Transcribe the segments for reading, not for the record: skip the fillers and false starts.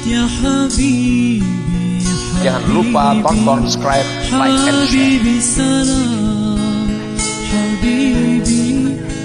يا حبيبي Jangan lupa tonton, subscribe, like, and share. حبيبي سلام حبيبي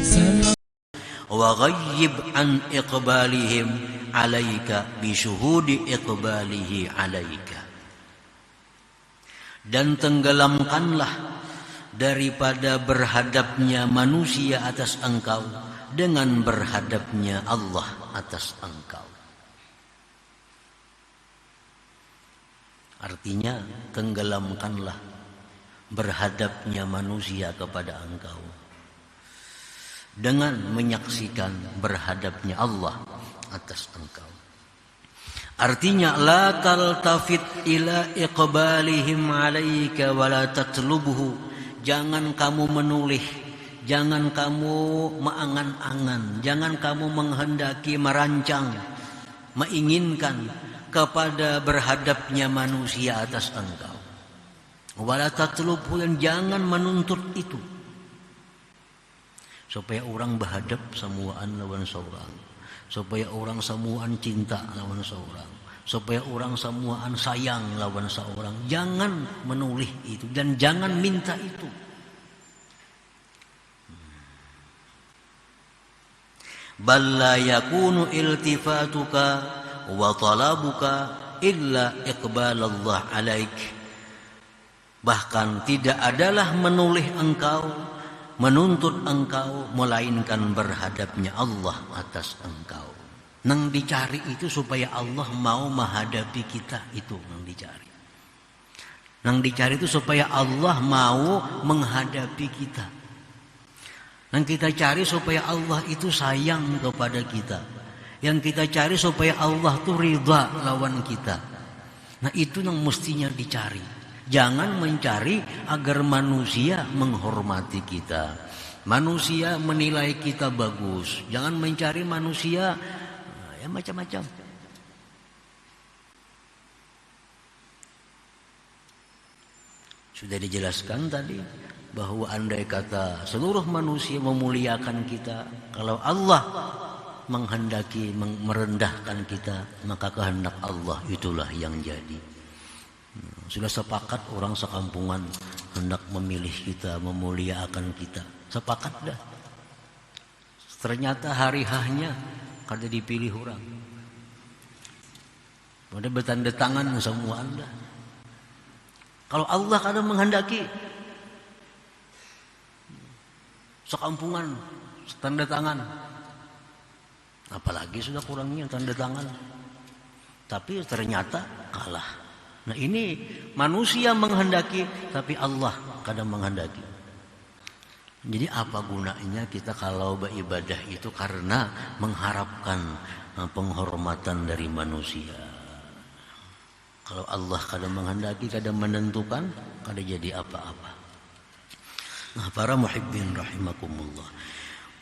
سلام وغيب عن إقبالهم عليك بشهود إقباله عليك. Dan tenggelamkanlah daripada berhadapnya manusia atas engkau dengan berhadapnya Allah atas engkau. Artinya tenggelamkanlah berhadapnya manusia kepada engkau dengan menyaksikan berhadapnya Allah atas engkau. Artinya la taltafit ila iqbalihim alaika wa la tatlubuhu. Jangan kamu menoleh, jangan kamu mengangan-angan, jangan kamu menghendaki, merancang, menginginkan kepada berhadapnya manusia atas engkau. Wala tatlubhu, yang jangan menuntut itu. Supaya orang berhadap samuan lawan seorang, supaya orang samuan cinta lawan seorang, supaya orang samuan sayang lawan seorang. Jangan menoleh itu dan jangan minta itu. Bal la yakunu iltifatuka wa talabuka illa iqbalallah alaik. Bahkan tidak adalah menoleh engkau, menuntut engkau, melainkan berhadapnya Allah atas engkau. Nang dicari itu supaya Allah mau menghadapi kita, itu nang dicari. Nang dicari itu supaya Allah mau menghadapi kita. Nang kita cari supaya Allah itu sayang kepada kita. Yang kita cari supaya Allah itu ridha lawan kita. Nah itu yang mestinya dicari. Jangan mencari agar manusia menghormati kita, manusia menilai kita bagus. Jangan mencari manusia ya macam-macam. Sudah dijelaskan tadi bahwa andai kata seluruh manusia memuliakan kita, kalau Allah menghendaki merendahkan kita, maka kehendak Allah itulah yang jadi. Sudah sepakat orang sekampungan hendak memilih kita, memuliakan kita. Sepakat dah. Ternyata hari hanya kada dipilih orang. Udah bertanda tangan semua Anda. Kalau Allah kada menghendaki, sekampungan tanda tangan. Apalagi sudah kurangnya tanda tangan. Tapi ternyata kalah. Nah ini manusia menghendaki, tapi Allah kadang menghendaki. Jadi apa gunanya kita kalau beribadah itu karena mengharapkan penghormatan dari manusia. Kalau Allah kadang menghendaki, kadang menentukan, kadang jadi apa-apa. Nah para muhibbin rahimakumullah.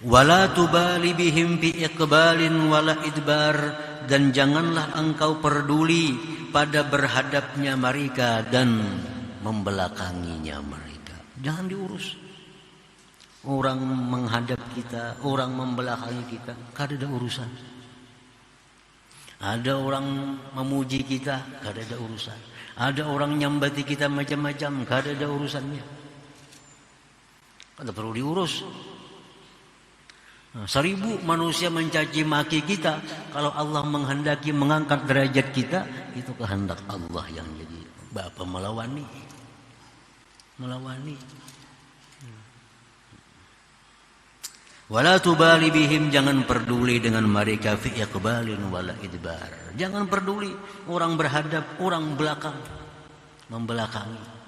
Wala tubali bihim bi iqbalin wala idbar, dan janganlah engkau peduli pada berhadapnya mereka dan membelakanginya mereka. Jangan diurus. Orang menghadap kita, orang membelakangi kita, kada ada urusan. Ada orang memuji kita, kada ada urusan. Ada orang nyambati kita macam-macam, kada ada urusannya. Kada perlu diurus. 1000 manusia mencaci maki kita, kalau Allah menghendaki mengangkat derajat kita, itu kehendak Allah yang jadi. Bapa melawani. Wala tubali bihim, jangan peduli dengan mereka fi iqbalin wala idbar. Jangan peduli orang berhadap, orang belakang, membelakangi.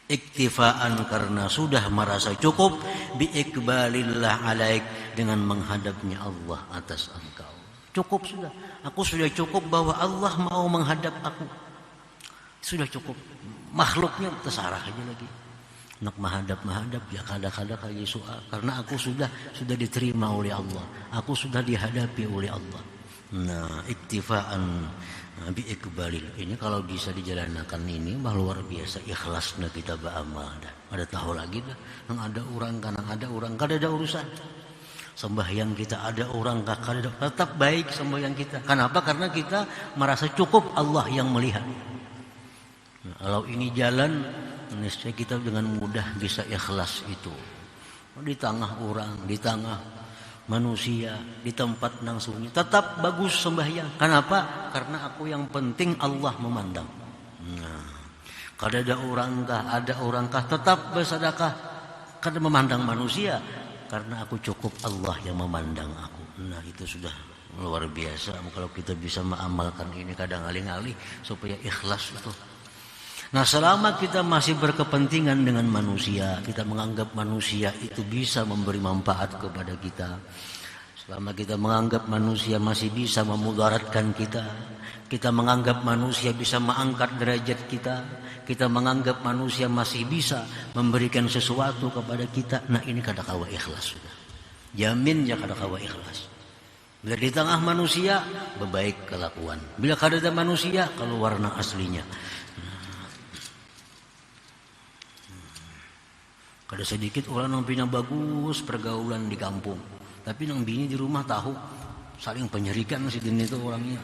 Iktifaan, karena sudah merasa cukup, bi iqbalillah alaik, dengan menghadapnya Allah atas engkau. Cukup sudah. Aku sudah cukup bahwa Allah mau menghadap aku. Sudah cukup. Makhluknya terserah aja lagi. Nak menghadap ya kada-kada kayak soal, karena aku sudah diterima oleh Allah. Aku sudah dihadapi oleh Allah. Nah, iktifaan bi iqbalil ini kalau bisa dijalankan ini mah luar biasa ikhlasnya kita beramal dah. Ada tahu lagi dah, nang ada orang kada ada urusan. Sembahyang kita ada orang kah, tetap baik sembahyang kita. Kenapa? Karena kita merasa cukup Allah yang melihat. Nah, kalau ini jalan, niscaya kita dengan mudah bisa ikhlas itu. Di tengah orang, di tengah manusia, di tempat nang sunyi, tetap bagus sembahyang. Kenapa? Karena aku yang penting Allah memandang. Nah, kalau ada orang kah, tetap bersedekah karena memandang manusia. Karena aku cukup Allah yang memandang aku. Nah, itu sudah luar biasa kalau kita bisa mengamalkan ini kadang alih-alih supaya ikhlas itu. Nah, selama kita masih berkepentingan dengan manusia, kita menganggap manusia itu bisa memberi manfaat kepada kita. Selama kita menganggap manusia masih bisa memudaratkan kita, kita menganggap manusia bisa mengangkat derajat kita menganggap manusia masih bisa memberikan sesuatu kepada kita. Nah, ini kadakawa ikhlas sudah. Jamin ya kadakawa ikhlas. Bila di tengah manusia, berbaik kelakuan. Bila kada manusia, kalau warna aslinya. Kada sedikit orang yang punya bagus pergaulan di kampung, tapi nang bini di rumah tahu saling penyerikan si din itu orangnya.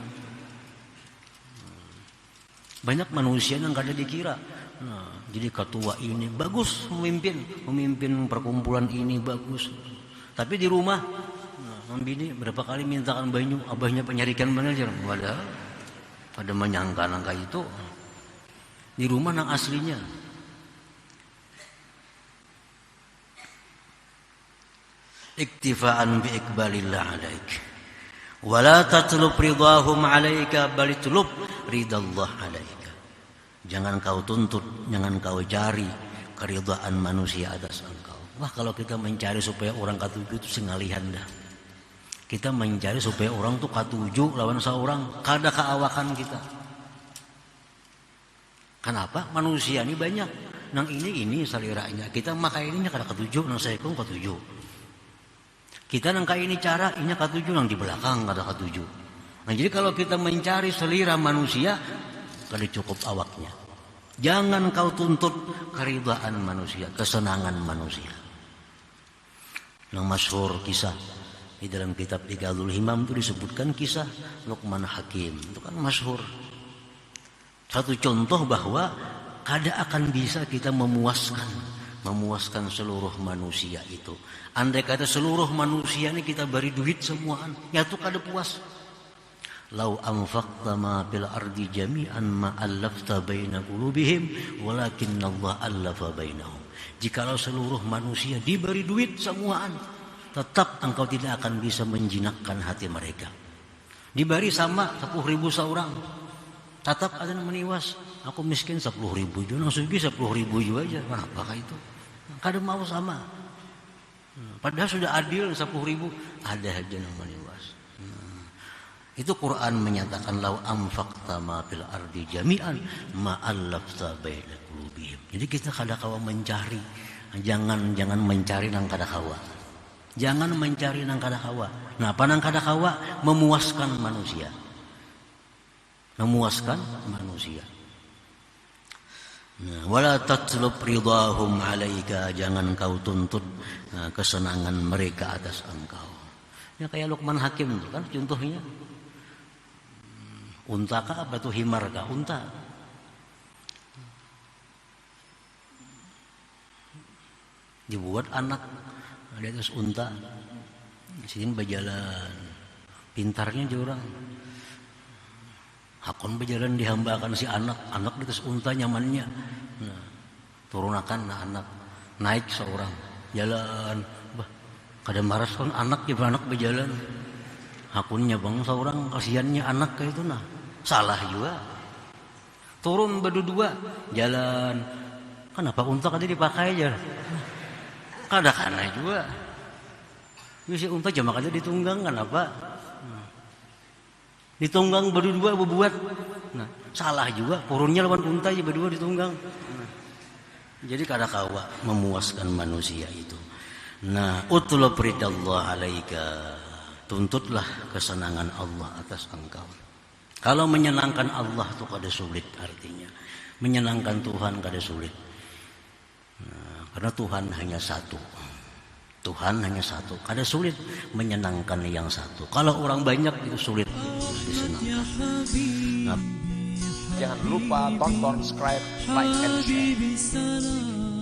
Banyak manusia yang kada dikira. Nah, jadi ketua ini bagus memimpin perkumpulan ini bagus. Tapi di rumah, nang bini berapa kali mintakan banyu, abahnya penyerikan manajer. Padahal pada menyangka nangka itu di rumah nang aslinya. Iktifaan bi ikbalillah alaik. Wala tatlub ridahum alaika bal tatlub ridallah alaika. Jangan kau tuntut, jangan kau cari keridhaan manusia atas engkau. Wah, kalau kita mencari supaya orang katuju itu singalihan dah. Kita mencari supaya orang tuh katuju lawan seorang, kada keawakan kita. Kenapa? Manusia ini banyak. Nang ini saliranya. Kita makai ininya kada katuju, nang saya pun katuju. Kita nang kayak ini cara, ini katuju nang di belakang kada katuju. Nah, jadi kalau kita mencari selera manusia, kada cukup awaknya. Jangan kau tuntut keridhaan manusia, kesenangan manusia. Yang masyhur kisah di dalam kitab Iqadul Himam itu disebutkan kisah Luqman Hakim. Itu kan masyhur. Satu contoh bahwa kada akan bisa kita memuaskan seluruh manusia itu. Andai kata seluruh manusia ini kita beri duit semuaan, ya tuh kada puas. Lau anfaqta ma fil ardi jami'an ma allafta baina qulubihim walakinna Allah allafa bainahum. Jikalau seluruh manusia diberi duit semuaan, tetap engkau tidak akan bisa menjinakkan hati mereka. Diberi sama 10.000 seorang, tetap ada yang meniwas. Aku miskin 10.000 juga, nang sugi 10.000 juga aja. Kenapa itu? Kada mau sama. Padahal sudah adil 10.000, ada aja yang meniwas. Itu Quran menyatakan lau anfaqta ma fil ardi jami'an ma allafta baina qulubihim. Jadi kita kada kawa mencari, jangan mencari nang kada kawa. Jangan mencari nang kada kawa. Nah, apa nang kada kawa? Memuaskan manusia. Memuaskan manusia. Nah, wala tatlub ridahum alaika, jangan kau tuntut kesenangan mereka atas engkau. Ya kayak Luqman Hakim itu kan contohnya. Unta kah apa tuh himar kah? Unta. Dibuat anak di atas unta. Di sini berjalan. Pintarnya juga orang. Hakon berjalan dihambakan si anak di atas unta nyamannya. Nah, turunakan anak, naik seorang, jalan. Bah, kada maras kan anak berjalan. Hakunnya bang seorang, kasihannya anak kayak itu nah. Salah juga. Turun berdua, jalan. Kenapa unta kada dipakai aja? Kada kana juga. Si unta jamak aja ditunggang kenapa? Ditunggang berdua berbuat. Nah, salah juga. Turunnya lawan unta aja berdua ditunggang. Nah, jadi kada kawa memuaskan manusia itu. Nah, utlub ridallah alaika. Tuntutlah kesenangan Allah atas engkau. Kalau menyenangkan Allah itu kada sulit artinya. Menyenangkan Tuhan kada sulit. Nah, karena Tuhan hanya satu. Tuhan hanya satu. Kada sulit menyenangkan yang satu. Kalau orang banyak itu sulit disenangkan. Nah, Jangan lupa tonton, subscribe, like, and share. حبيبي سلام